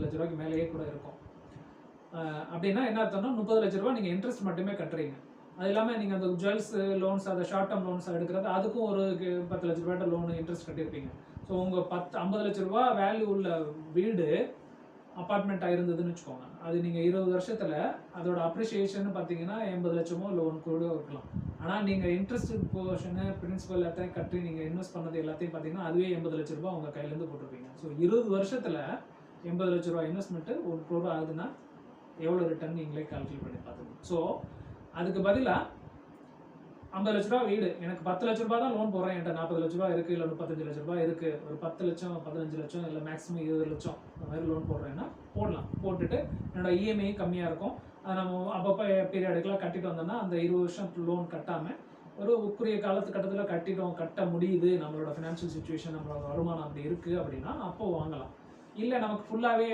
லட்ச ரூபாய்க்கு மேலேயே கூட இருக்கும். அப்படின்னா என்ன அர்த்தம்னா 30 லட்ச ரூபாய் நீங்கள் இன்ட்ரெஸ்ட் மட்டுமே கட்டுறீங்க. அது இல்லாமல் நீங்கள் அந்த ஜுவல்ஸ் லோன்ஸ், அதை ஷார்ட் டேர்ம் லோன்ஸ் எடுக்கிறது, அதுக்கும் ஒரு 10 லட்ச ரூபாய்ட்ட லோன் இன்ட்ரெஸ்ட் கட்டியிருப்பீங்க. ஸோ உங்கள் 50 லட்ச ரூபா வேல்யூ உள்ள வீடு அப்பார்ட்மெண்ட்டாக இருந்ததுன்னு வச்சுக்கோங்க. அது நீங்கள் 20 வருஷத்தில் அதோட அப்ரிஷியேஷன் பார்த்தீங்கன்னா 80 லட்சமோ லோன் கூட இருக்கலாம். ஆனால் நீங்கள் இன்ட்ரெஸ்ட் போர்ஷனு, பிரின்சிபல் எல்லாத்தையும் கட்டி நீங்கள் இன்வெஸ்ட் பண்ணது எல்லாத்தையும் பார்த்தீங்கன்னா அதுவே 80 லட்ச ரூபா உங்கள் கையிலேருந்து போட்டிருப்பீங்க. ஸோ 20 வருஷத்தில் 80 லட்ச ரூபா இன்வெஸ்ட்மெண்ட்டு 1 crore ஆகுதுன்னா எவ்வளோ ரிட்டர்ன் நீங்களே கால்குலேட் பண்ணி பார்த்துக்கணும். ஸோ அதுக்கு பதிலாக 50 லட்ச ரூபா வீடு, எனக்கு 10 லட்ச ரூபா தான் லோன் போடுறேன், என்கிட்ட 40 லட்ச ரூபா இருக்குது, இல்லை 35 லட்ச ரூபா இருக்குது, ஒரு 10 லட்சம் 15 லட்சம் இல்லை மேக்ஸிமம் 20 லட்சம் இந்த மாதிரி லோன் போடுறேன்னா போடலாம். போட்டுட்டு என்னோட இஎம்ஐ கம்மியாக இருக்கும், அதை நம்ம அப்பப்போ பீரியடுக்கெலாம் கட்டிட்டு வந்தோம்னா அந்த 20 வருஷம் லோன் கட்டாமல் ஒரு குறுகிய கட்டத்தில் கட்ட முடியுது, நம்மளோட ஃபினான்ஷியல் சுச்சுவேஷன், நம்மளோட வருமானம் அப்படி இருக்குது அப்படின்னா அப்போ வாங்கலாம். இல்லை நமக்கு ஃபுல்லாகவே